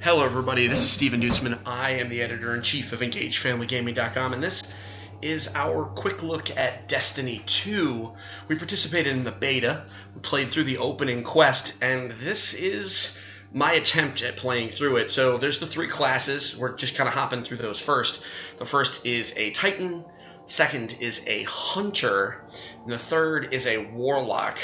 Hello everybody, this is Steven Dutzman. I am the editor-in-chief of EngageFamilyGaming.com, and this is our quick look at Destiny 2. We participated in the beta, we played through the opening quest, and this is my attempt at playing through it. So there's the three classes. We're just kind of hopping through those first. The first is a Titan, second is a Hunter, and the third is a Warlock.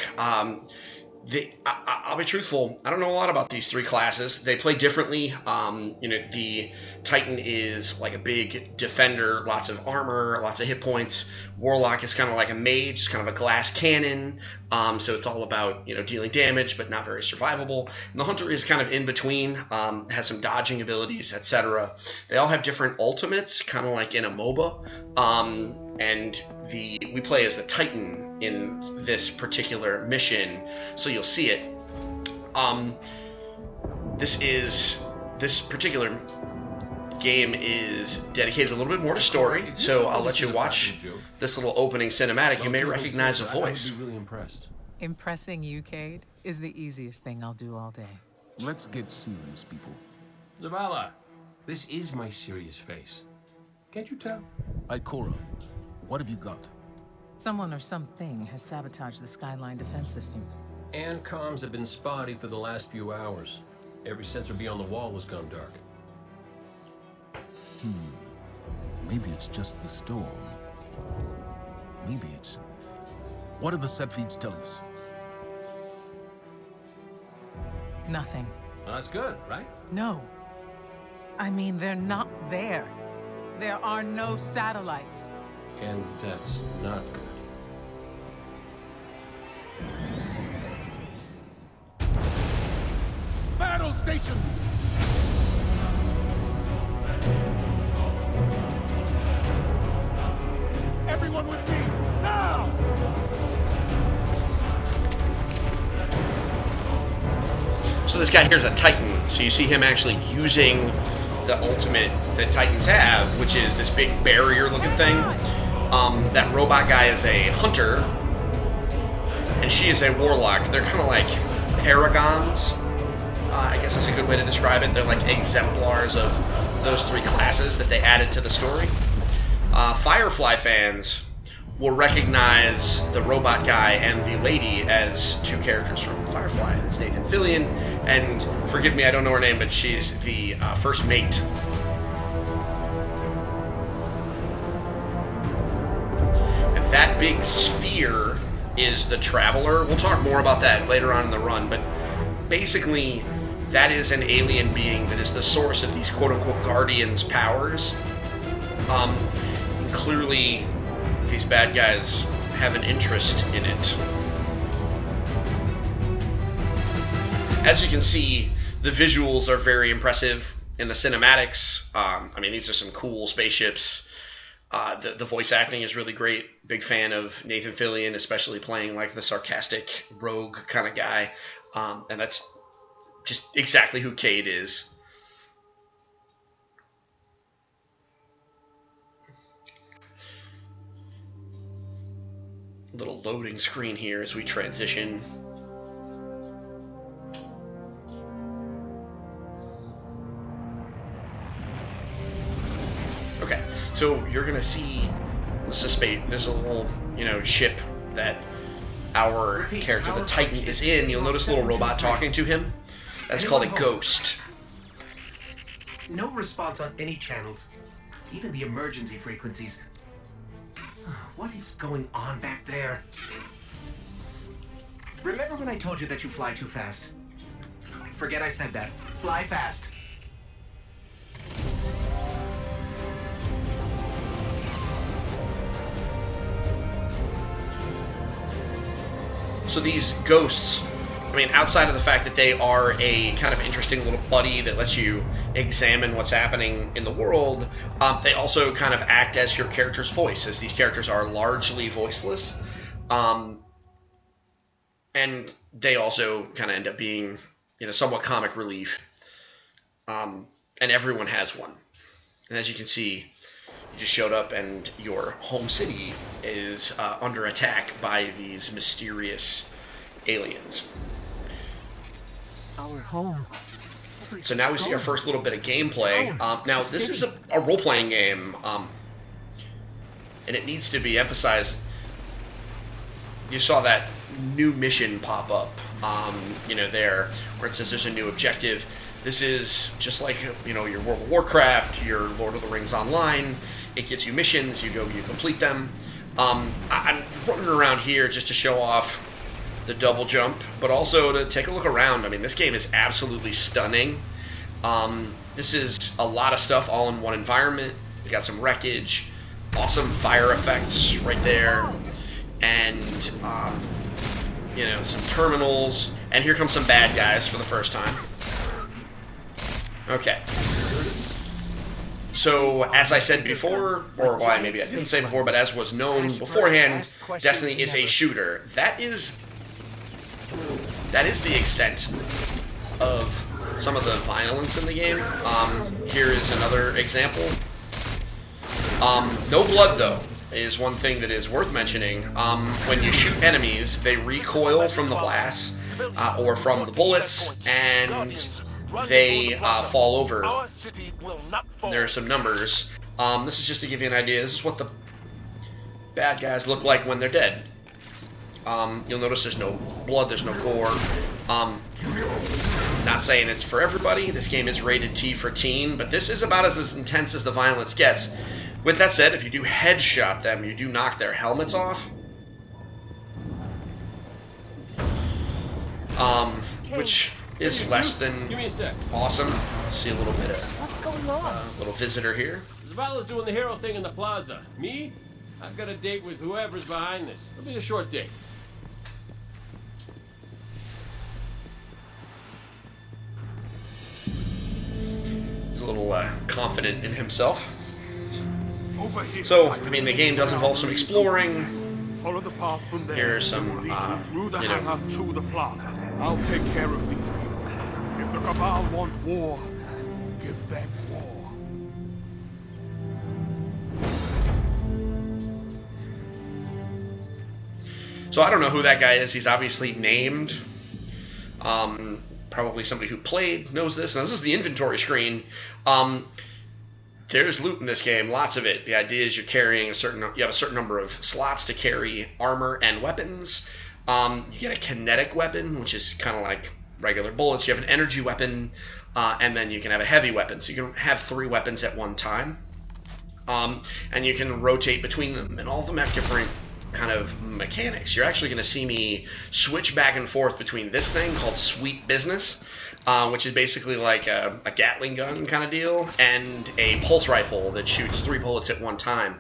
I'll be truthful, I don't know a lot about these three classes. They play differently. The Titan is like a big defender, lots of armor, lots of hit points. Warlock is kind of like a mage, it's kind of a glass cannon. So it's all about, dealing damage, but not very survivable. And the Hunter is kind of in between, has some dodging abilities, etc. They all have different ultimates, kind of like in a MOBA. And we play as the Titan in this particular mission, so you'll see it. This particular game is dedicated a little bit more to story, so I'll let you watch this little opening cinematic. You may recognize a voice. I'd be really impressed. Impressing you, Cade, is the easiest thing I'll do all day. Let's get serious, people. Zavala, this is my serious face. Can't you tell? Ikora, what have you got? Someone or something has sabotaged the Skyline defense systems. And comms have been spotty for the last few hours. Every sensor beyond the wall has gone dark. Maybe it's just the storm. Maybe it's... What are the set feeds telling us? Nothing. Well, that's good, right? No. I mean, they're not there. There are no satellites. And that's not good. Battle stations! Everyone with me, now! So this guy here is a Titan, so you see him actually using the ultimate that Titans have, which is this big barrier-looking thing. That robot guy is a Hunter, and she is a Warlock. They're kind of like paragons. I guess that's a good way to describe it. They're like exemplars of those three classes that they added to the story. Firefly fans will recognize the robot guy and the lady as two characters from Firefly. It's Nathan Fillion, and forgive me, I don't know her name, but she's the first mate. And that big sphere is the Traveler. We'll talk more about that later on in the run, but basically that is an alien being that is the source of these quote-unquote Guardians' powers. And clearly these bad guys have an interest in it. As you can see, the visuals are very impressive in the cinematics. These are some cool spaceships. The voice acting is really great. Big fan of Nathan Fillion, especially playing like the sarcastic rogue kind of guy. And that's just exactly who Cade is. Little loading screen here as we transition. Okay, so you're gonna see there's a little, ship that our character, the Titan, is in. You'll notice a little robot talking to him. That's called a ghost. No response on any channels, even the emergency frequencies. What is going on back there? Remember when I told you that you fly too fast? Forget I said that. Fly fast. So these ghosts, outside of the fact that they are a kind of interesting little buddy that lets you examine what's happening in the world, they also kind of act as your character's voice, as these characters are largely voiceless. And they also kind of end up being, somewhat comic relief. And everyone has one. And as you can see, you just showed up and your home city is under attack by these mysterious aliens. Our home. So now we see our first little bit of gameplay. Now, this is a role-playing game, and it needs to be emphasized. You saw that new mission pop up, you know, there, where it says there's a new objective. This is just like, you know, your World of Warcraft, your Lord of the Rings Online. It gives you missions, you go, you complete them. I'm running around here just to show off the double jump, but also to take a look around. I mean, this game is absolutely stunning. This is a lot of stuff all in one environment. We got some wreckage, awesome fire effects right there, and you know, some terminals. And here come some bad guys for the first time. Okay. So, as I said before, or why maybe I didn't say before, but as was known beforehand, Destiny is a shooter. That is the extent of some of the violence in the game. Here is another example. No blood, though, is one thing that is worth mentioning. When you shoot enemies, they recoil from the blasts or from the bullets, and they fall over. There are some numbers. This is just to give you an idea. This is what the bad guys look like when they're dead. You'll notice there's no blood, there's no gore. Not saying it's for everybody. This game is rated T for teen, but this is about as intense as the violence gets. With that said, if you do headshot them, you do knock their helmets off. Which is less than awesome. See a little bit of What's going on? little visitor here. Zavala's doing the hero thing in the plaza. Me? I've got a date with whoever's behind this. It'll be a short date. He's a little confident in himself. So, I mean, the game does involve some exploring. Follow the path from there. Here's some, through the you know, hangar to the plaza. I'll take care of these people. If the Cabal want war, give them war. So I don't know who that guy is. He's obviously named. Probably somebody who played knows this. Now, this is the inventory screen. There's loot in this game, lots of it. The idea is you have a certain number of slots to carry armor and weapons. You get a kinetic weapon, which is kind of like regular bullets. You have an energy weapon, and then you can have a heavy weapon. So you can have 3 weapons at one time. And you can rotate between them, and all of them have different kind of mechanics. You're actually going to see me switch back and forth between this thing called Sweet Business, which is basically like a Gatling gun kind of deal, and a pulse rifle that shoots 3 bullets at one time,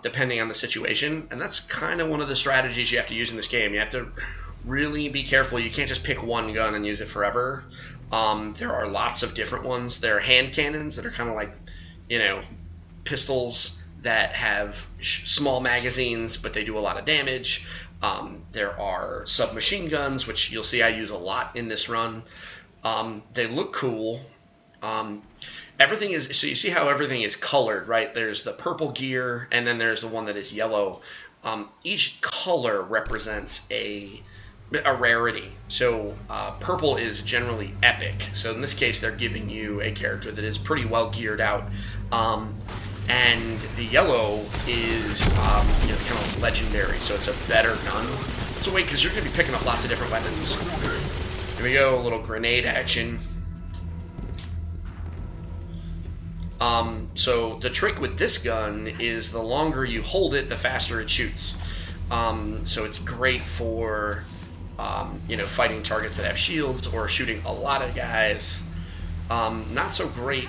depending on the situation. And that's kind of one of the strategies you have to use in this game. You have to really be careful. You can't just pick one gun and use it forever. There are lots of different ones. There are hand cannons that are kind of like, you know, pistols that have small magazines, but they do a lot of damage. There are submachine guns, which you'll see I use a lot in this run. They look cool. Everything is, so you see how everything is colored, right? There's the purple gear, and then there's the one that is yellow. Each color represents a rarity. So purple is generally epic. So in this case, they're giving you a character that is pretty well geared out. And the yellow is you know, kind of legendary, so it's a better gun. So wait, because you're going to be picking up lots of different weapons. Here we go, a little grenade action. So the trick with this gun is the longer you hold it, the faster it shoots. So it's great for you know, fighting targets that have shields or shooting a lot of guys. Not so great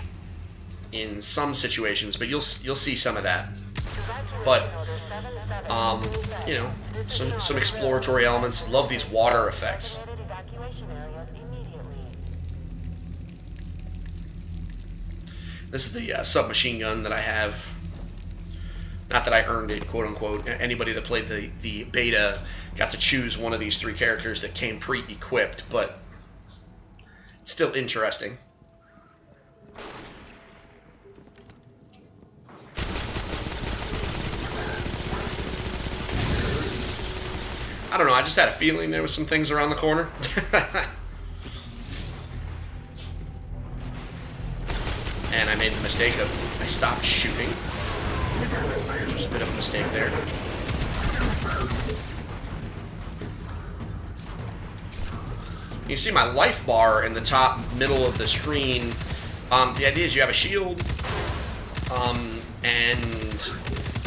in some situations, but you'll see some of that. But you know, some exploratory elements. Love these water effects. This is the submachine gun that I have. Not that I earned it, quote unquote. Anybody that played the beta got to choose one of these 3 characters that came pre-equipped, but it's still interesting. I don't know, I just had a feeling there was some things around the corner. and I made the mistake of I stopped shooting. There's a bit of a mistake there. You see my life bar in the top middle of the screen. The idea is you have a shield, and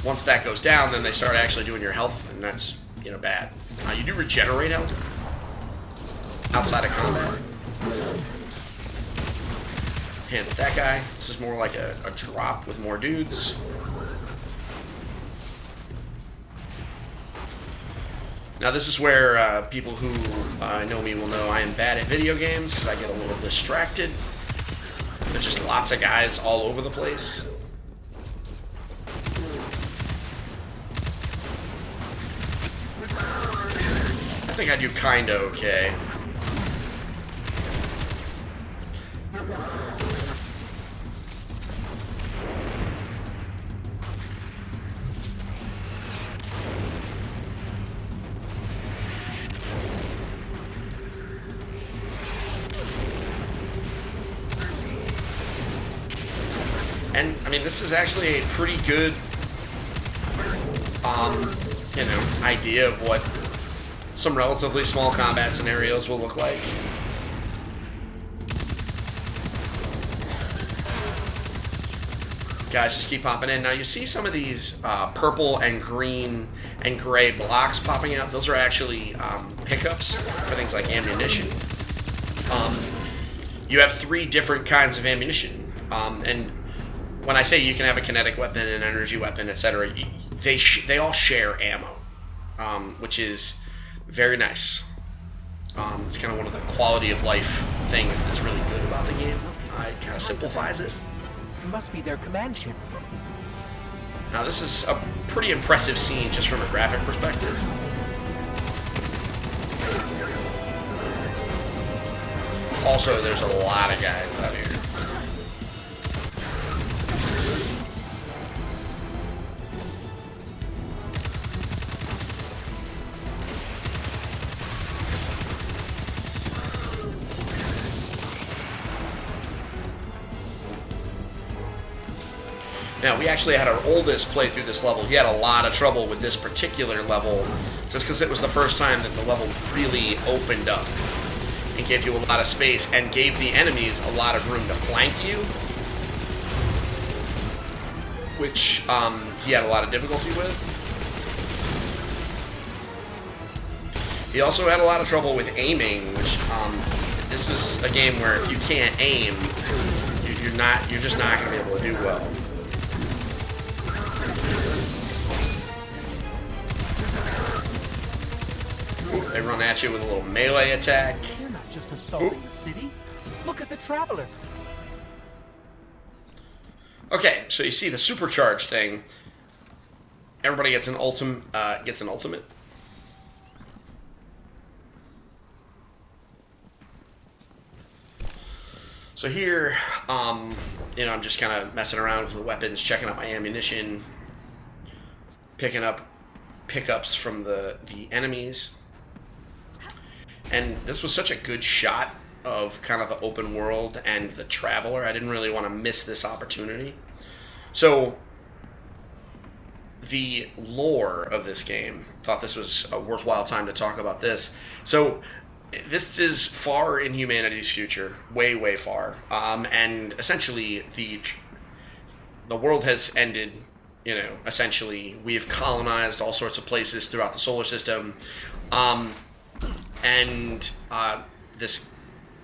once that goes down, then they start actually doing your health, and that's, you know, bad. You do regenerate health outside of combat. Handle that guy. This is more like a drop with more dudes. Now this is where people who know me will know I am bad at video games because I get a little distracted. There's just lots of guys all over the place. I think I do kinda okay. And I mean, this is actually a pretty good, you know, idea of what some relatively small combat scenarios will look like. Guys just keep popping in. Now you see some of these purple and green and gray blocks popping out. Those are actually pickups for things like ammunition. You have 3 different kinds of ammunition, and when I say you can have a kinetic weapon, an energy weapon, etc., they all share ammo, which is very nice. It's kind of one of the quality of life things that's really good about the game. It kind of simplifies it. It must be their command ship. Now this is a pretty impressive scene just from a graphic perspective. Also, there's a lot of guys out here. Now, we actually had our oldest play through this level. He had a lot of trouble with this particular level just because it was the first time that the level really opened up and gave you a lot of space and gave the enemies a lot of room to flank you, which he had a lot of difficulty with. He also had a lot of trouble with aiming, which this is a game where if you can't aim, you're just not going to be able to do well. They run at you with a little melee attack. You're not just assaulting the city. Look at the Traveler. Okay, so you see the supercharge thing. Everybody gets an ultimate. So here, you know, I'm just kind of messing around with the weapons, checking out my ammunition, picking up pickups from the enemies. And this was such a good shot of kind of the open world and the Traveler. I didn't really want to miss this opportunity. So the lore of this game, thought this was a worthwhile time to talk about this. So this is far in humanity's future, way, way far. And essentially the world has ended. You know, essentially we have colonized all sorts of places throughout the solar system. And this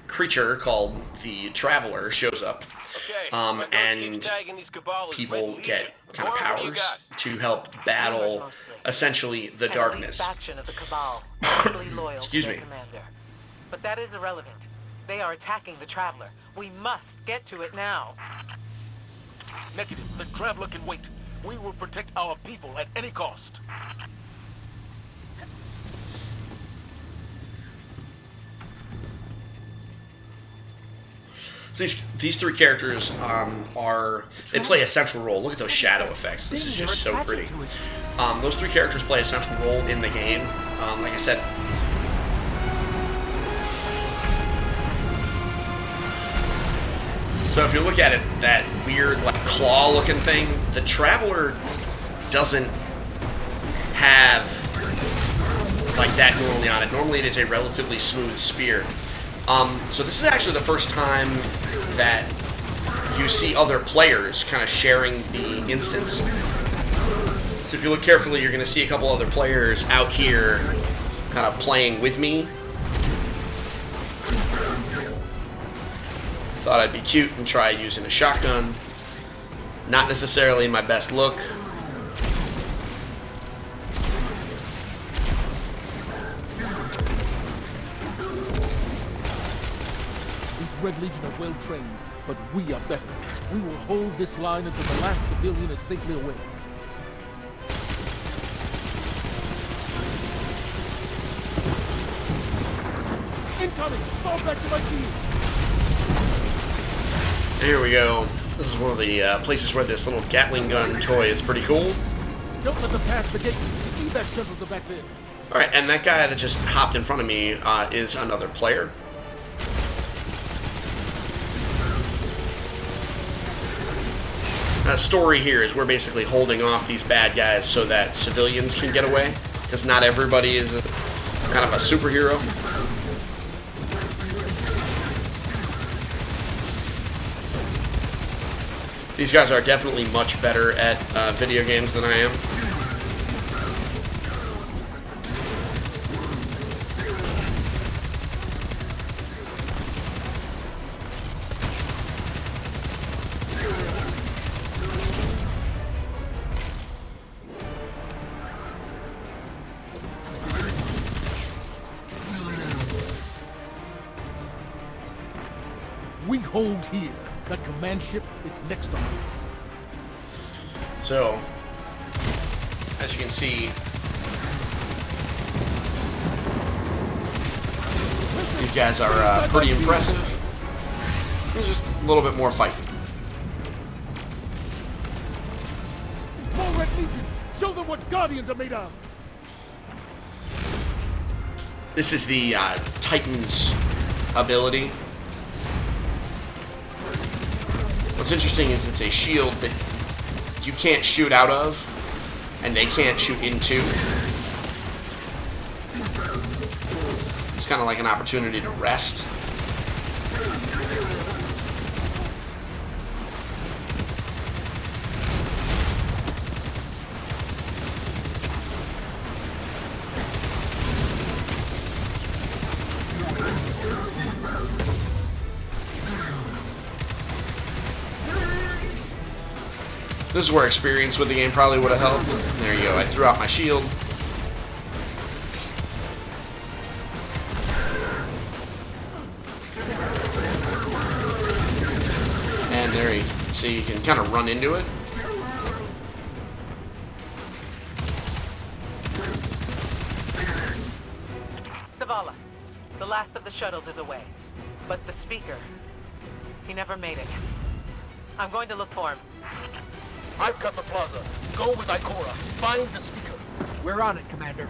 creature called the Traveler shows up, and people get kind of powers to help battle, essentially, the darkness. Excuse me. But that is irrelevant. They are attacking the Traveler. We must get to it now. Negative. The Traveler can wait. We will protect our people at any cost. So these 3 characters they play a central role. Look at those shadow effects. This is just so pretty. Those 3 characters play a central role in the game. Like I said, So if you look at it, that weird like claw-looking thing, the Traveler doesn't have like that normally on it. Normally it is a relatively smooth spear. So this is actually the first time that you see other players kind of sharing the instance. So if you look carefully, you're going to see a couple other players out here kind of playing with me. Thought I'd be cute and try using a shotgun. Not necessarily my best look. Red Legion are well trained, but we are better. We will hold this line until the last civilian is safely away. Incoming! Fall back to my team! Here we go. This is one of the places where this little Gatling gun toy is pretty cool. Don't let them pass the gate. The evac shuttles are back there. Alright, and that guy that just hopped in front of me is another player. The story here is we're basically holding off these bad guys so that civilians can get away, because not everybody is kind of a superhero. These guys are definitely much better at video games than I am. We hold here. That command ship, it's next on the list. So, as you can see, these guys are pretty impressive. There's just a little bit more fighting. More Red Legion! Show them what Guardians are made of! This is the Titan's ability. What's interesting is it's a shield that you can't shoot out of, and they can't shoot into. It's kind of like an opportunity to rest. This is where experience with the game probably would have helped. There you go, I threw out my shield. And there you see, you can kind of run into it. Zavala, the last of the shuttles is away. But the speaker, he never made it. I'm going to look for him. I've got the plaza. Go with Ikora. Find the speaker. We're on it, Commander.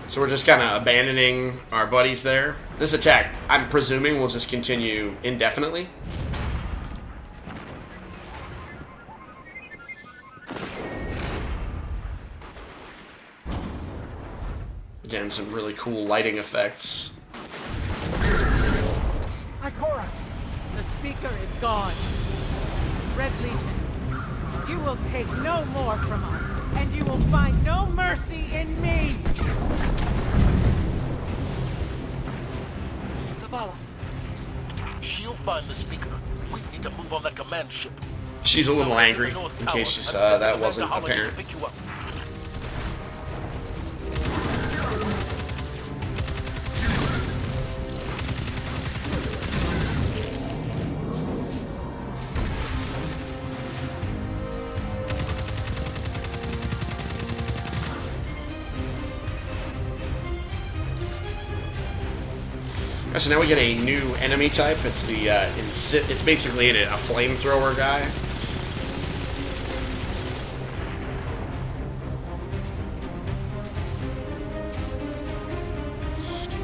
So we're just kind of abandoning our buddies there. This attack, I'm presuming, will just continue indefinitely. Again, some really cool lighting effects. Ikora, the speaker is gone. Red Legion, you will take no more from us, and you will find no mercy in me! Zavala. She'll find the speaker. We need to move on that command ship. She's a little angry, in case that wasn't apparent. So now we get a new enemy type. It's the it's basically a flamethrower guy.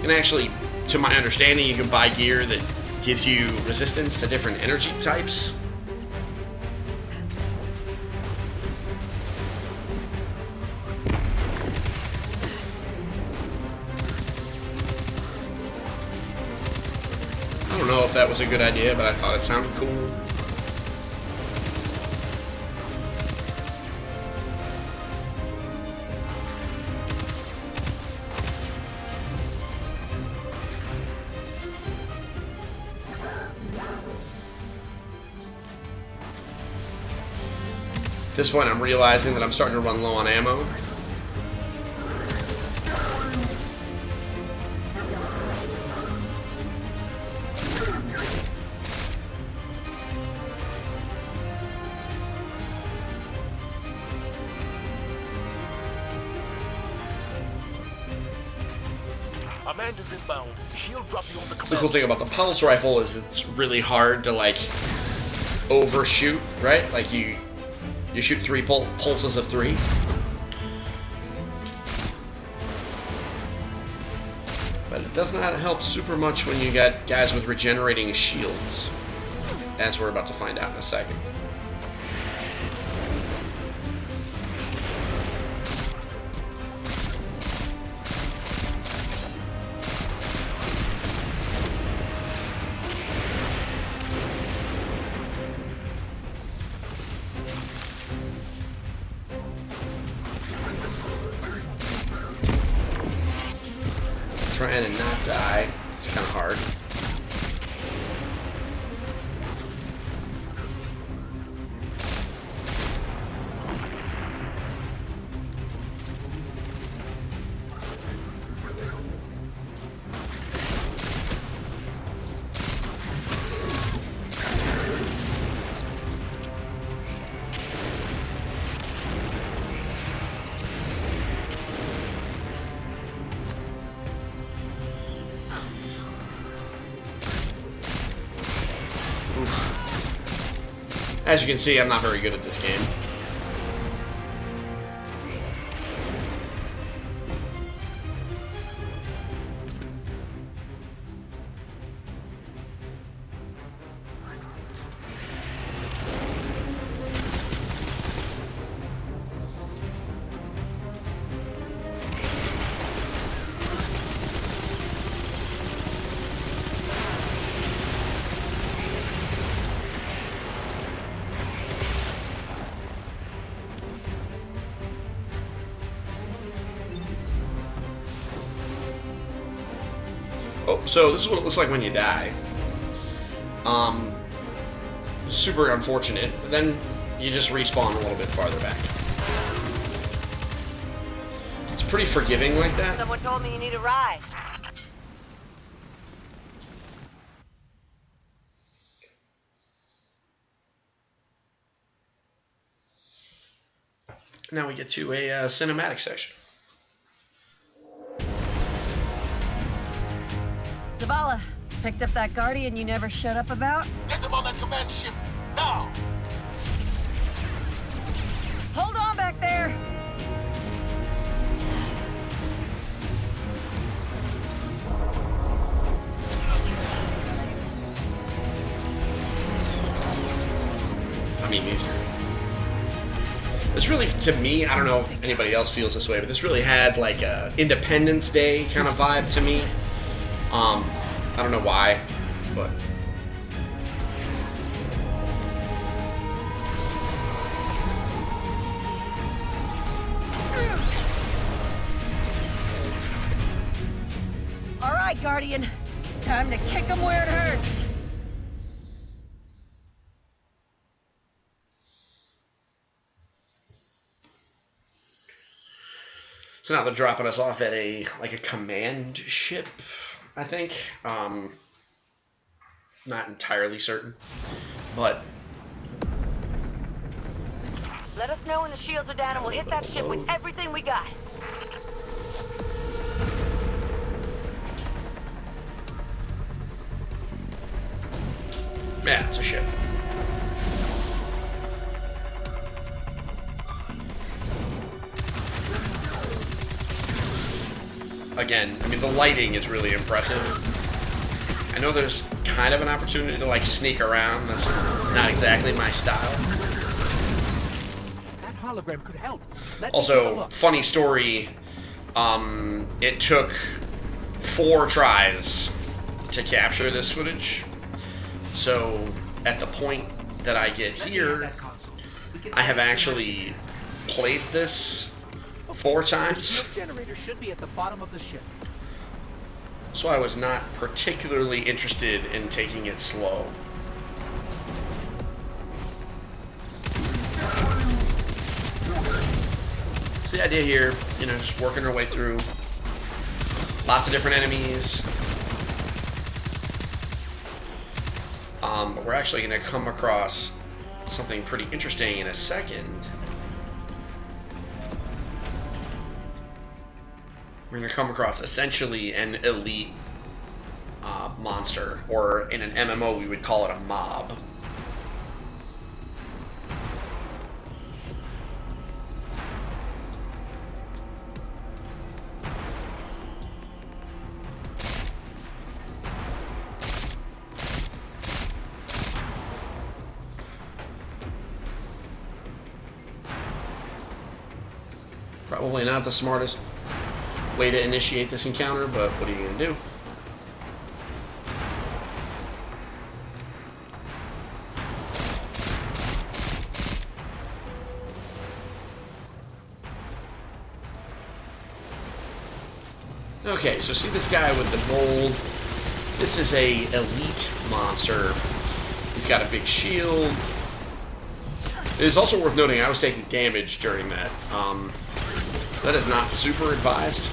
And actually, to my understanding, you can buy gear that gives you resistance to different energy types. I don't know if that was a good idea, but I thought it sounded cool. At this point, I'm realizing that I'm starting to run low on ammo. Amanda's inbound. She'll drop you on the command. The cool thing about the pulse rifle is it's really hard to like overshoot, right? Like you shoot 3 pulses of 3. But it does not help super much when you got guys with regenerating shields, as we're about to find out in a second. Trying to not die. It's kind of hard. As you can see, I'm not very good at this game. Oh, so this is what it looks like when you die. Super unfortunate, but then you just respawn a little bit farther back. It's pretty forgiving like that. Someone told me you need a ride. Now we get to a cinematic section. Zavala, picked up that Guardian you never showed up about? Get them on that command ship now. Hold on back there! I mean, these are... This really, to me, I don't know if anybody else feels this way, but this really had like a Independence Day kind of vibe to me. I don't know why, but... All right, Guardian. Time to kick 'em where it hurts. So now they're dropping us off at a command ship, I think. Not entirely certain, but Let us know when the shields are down and we'll hit that ship with everything we got. yeah, it's a ship. again, I mean, the lighting is really impressive. I know there's kind of an opportunity to, like, sneak around. That's not exactly my style. That hologram could help. Let me take a Also, look. funny story, it took 4 tries to capture this footage. So, at the point that I get here, I have actually played this 4 The times. shield generator should be at the bottom of the ship. So I was not particularly interested in taking it slow. So the idea here, you know, just working our way through lots of different enemies. But we're actually going to come across something pretty interesting in a second. We're going to come across essentially an elite monster, or in an MMO we would call it a mob. Probably not the smartest way to initiate this encounter, but what are you going to do? Okay, so see this guy with the gold? This is a elite monster. He's got a big shield. It is also worth noting I was taking damage during that. So that is not super advised.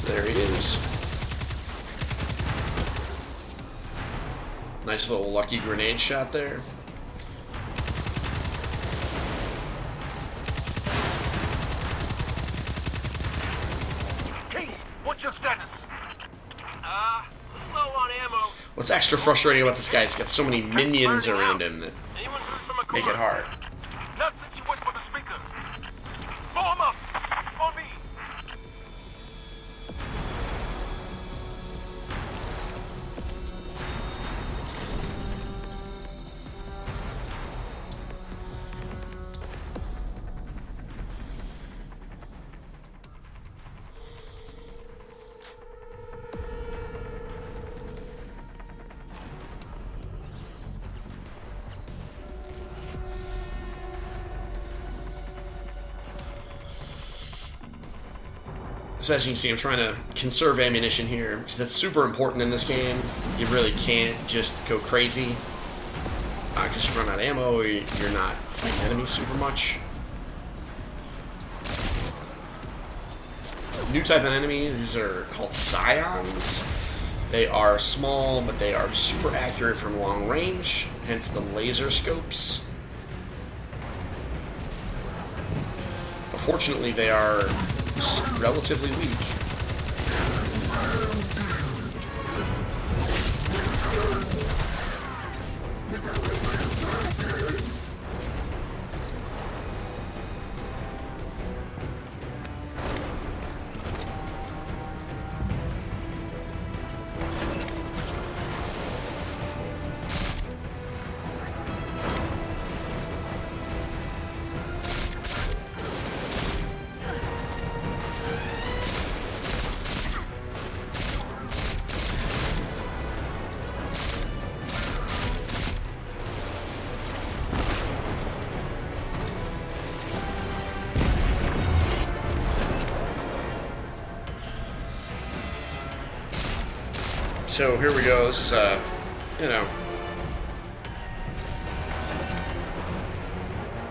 There he is. Nice little lucky grenade shot there. King, what's your status? Low on ammo. What's extra frustrating about this guy is he's got so many minions around him that Anyone heard from a make it hard. Not since you went for the speaker. Blow him up. On me. So as you can see, I'm trying to conserve ammunition here, because that's super important in this game. You really can't just go crazy, because you run out of ammo, or you're not fighting enemies super much. New type of enemy, these are called Scions. They are small, but they are super accurate from long range, hence the laser scopes. But fortunately, they are relatively weak. So here we go. This is you know,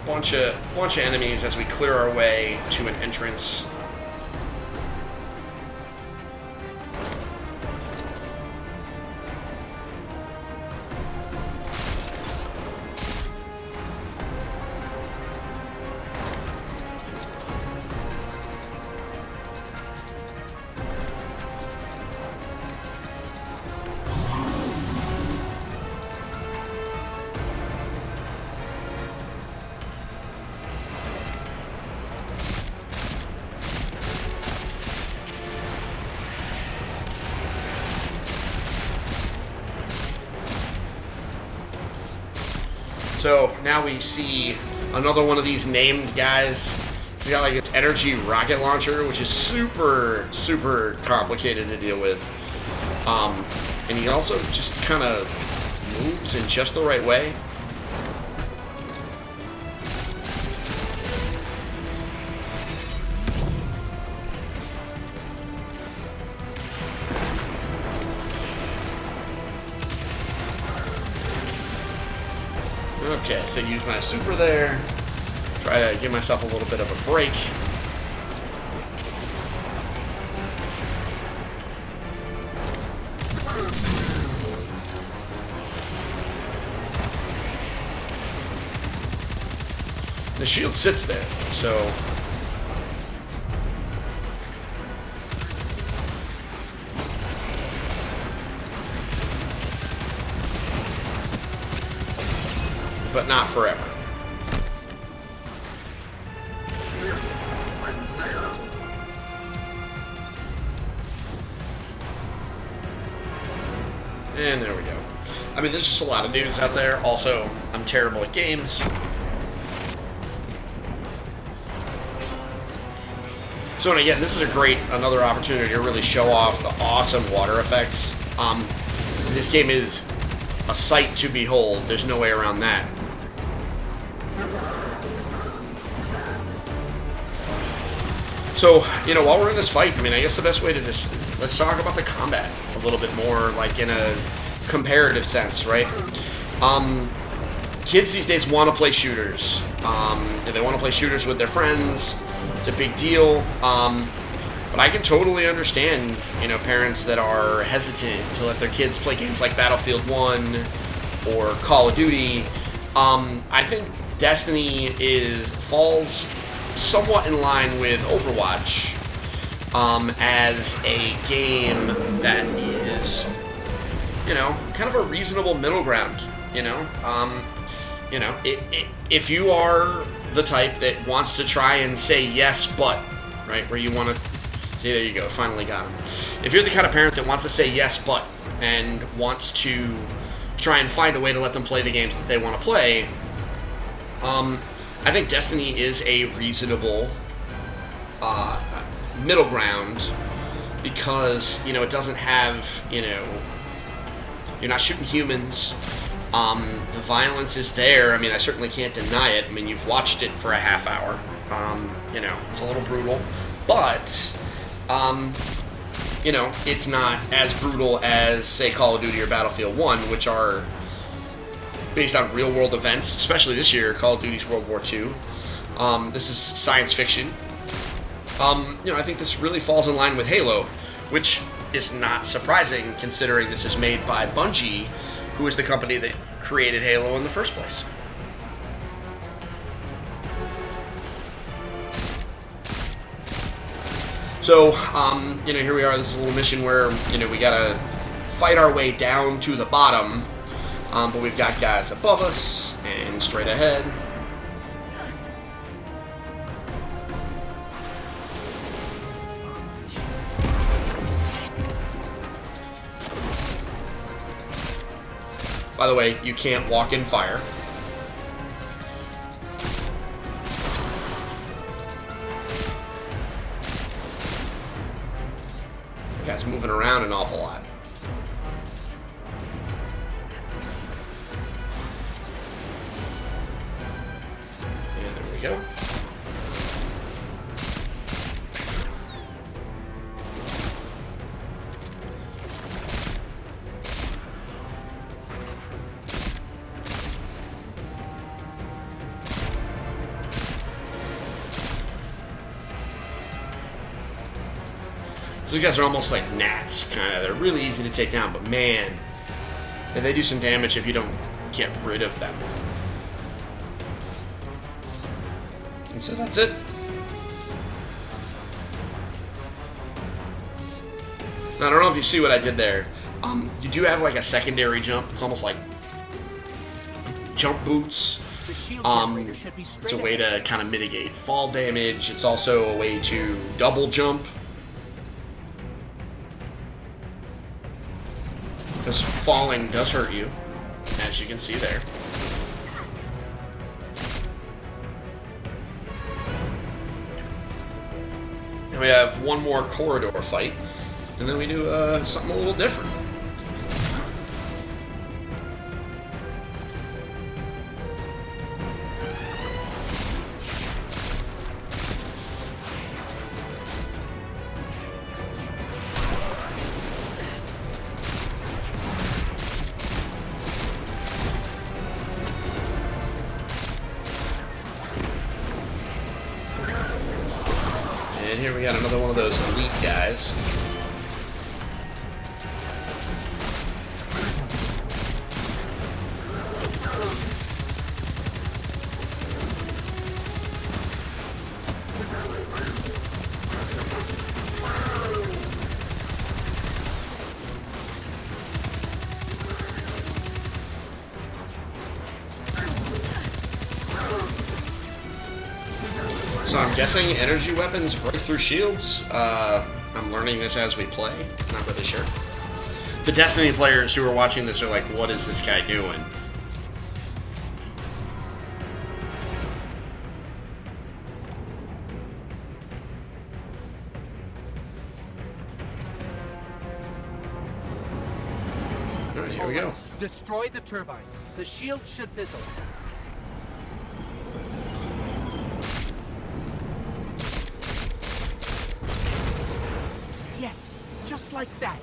bunch of enemies as we clear our way to an entrance. So now we see another one of these named guys. He's got like this energy rocket launcher, which is super, super complicated to deal with. And he also just kind of moves in just the right way. Okay, so use my super there. Try to give myself a little bit of a break. The shield sits there, so... but not forever. And there we go. I mean, there's just a lot of dudes out there. Also, I'm terrible at games. So, and again, this is another opportunity to really show off the awesome water effects. This game is a sight to behold. There's no way around that. So, you know, while we're in this fight, I mean, I guess the best way to just... let's talk about the combat a little bit more, like, in a comparative sense, right? Kids these days want to play shooters. And they want to play shooters with their friends. It's a big deal. But I can totally understand, you know, parents that are hesitant to let their kids play games like Battlefield 1 or Call of Duty. I think Destiny falls somewhat in line with Overwatch as a game that is, you know, kind of a reasonable middle ground. You know, if you are the type that wants to try and say yes, but, right, where you want to, see, there you go, finally got him. If you're the kind of parent that wants to say yes, but, and wants to try and find a way to let them play the games that they want to play, I think Destiny is a reasonable middle ground because, you know, it doesn't have, you know, you're not shooting humans. The violence is there. I mean, I certainly can't deny it. I mean, you've watched it for a half hour. You know, it's a little brutal, but, you know, it's not as brutal as, say, Call of Duty or Battlefield 1, which are based on real-world events, especially this year, Call of Duty's World War II. This is science fiction. You know, I think this really falls in line with Halo, which is not surprising considering this is made by Bungie, who is the company that created Halo in the first place. So, you know, here we are, this is a little mission where, you know, we gotta fight our way down to the bottom, but we've got guys above us and straight ahead. By the way, you can't walk in fire. The guy's moving around an awful lot. And there we go. So you guys are almost like gnats, kind of. They're really easy to take down, but man, they do some damage if you don't get rid of them. And so that's it. Now, I don't know if you see what I did there. You do have like a secondary jump. It's almost like jump boots. It's a way to kind of mitigate fall damage. It's also a way to double jump. Because falling does hurt you, as you can see there. we have one more corridor fight, and then we do something a little different. And here we got another one of those elite guys. So I'm guessing energy weapons break through shields. I'm learning this as we play. Not really sure. The Destiny players who are watching this are like, what is this guy doing? Alright, here we go. Destroy the turbines. The shields should fizzle. Yes, just like that.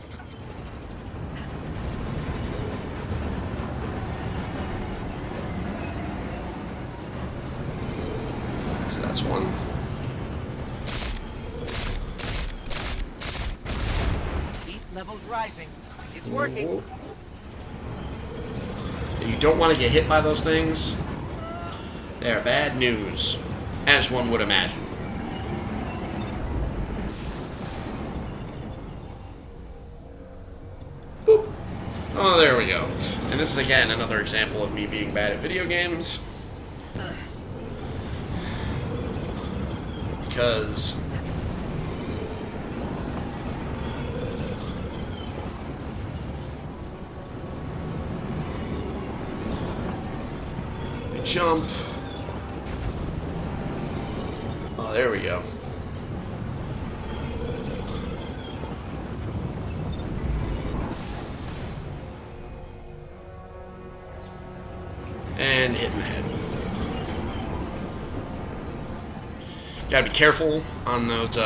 So that's one. Heat levels rising. It's working. You don't want to get hit by those things. They're bad news, as one would imagine. Boop. Oh, there we go. And this is again another example of me being bad at video games. Because we jump. Oh, there we go. And hit in the head. Gotta be careful on those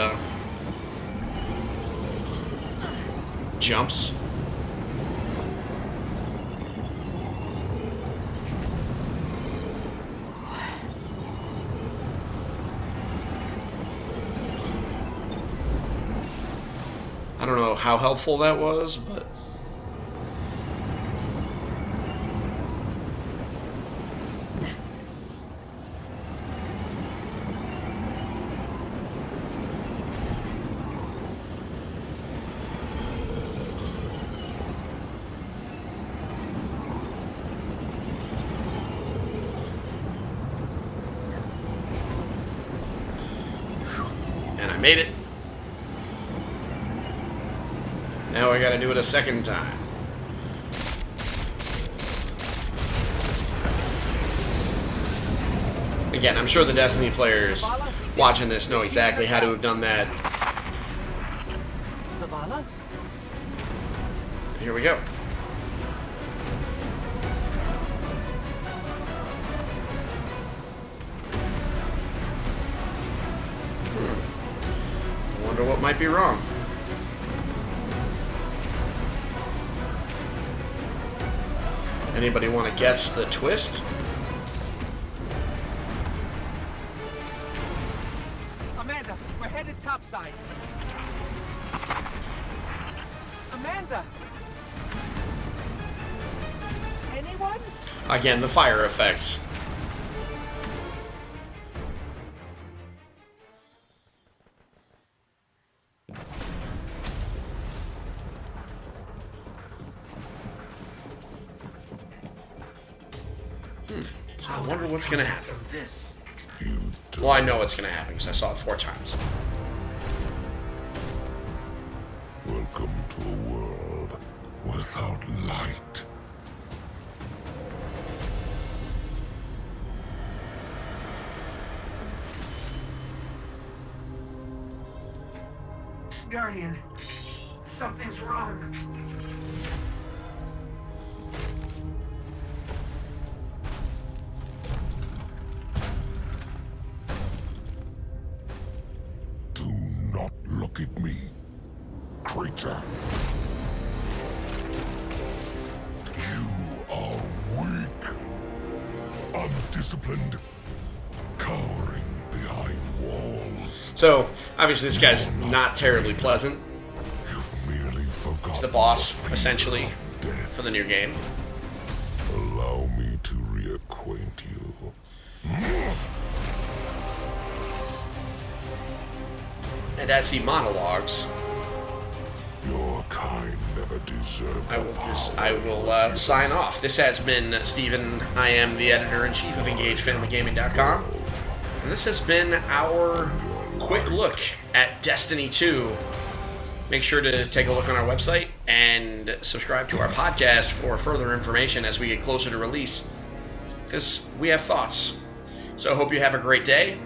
jumps. I don't know how helpful that was, but and I made it. Now I gotta do it a second time. Again, I'm sure the Destiny players watching this know exactly how to have done that. Zavala? Here we go. I wonder what might be wrong. Anybody want to guess the twist? Amanda, we're headed topside. Amanda! Anyone? Again, the fire effects. So I wonder what's gonna happen. Well, I know what's gonna happen because I saw it 4 times. Welcome to a world without light. Guardian, something's wrong. Do not look at me, creature. You are weak, undisciplined, cowering behind walls. So, obviously this guy's not terribly pleasant. You've merely forgotten. He's the boss, the fear essentially, of death. for the new game. Allow me to reacquaint you. And as he monologues, Your kind never deserved I will sign off. This has been Steven. I am the editor-in-chief of EngageFamilyGaming.com. And this has been our quick look at Destiny 2. Make sure to take a look on our website and subscribe to our podcast for further information as we get closer to release, because we have thoughts. So I hope you have a great day.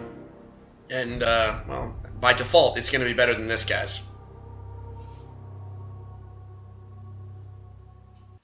And, well, by default, it's going to be better than this, guys.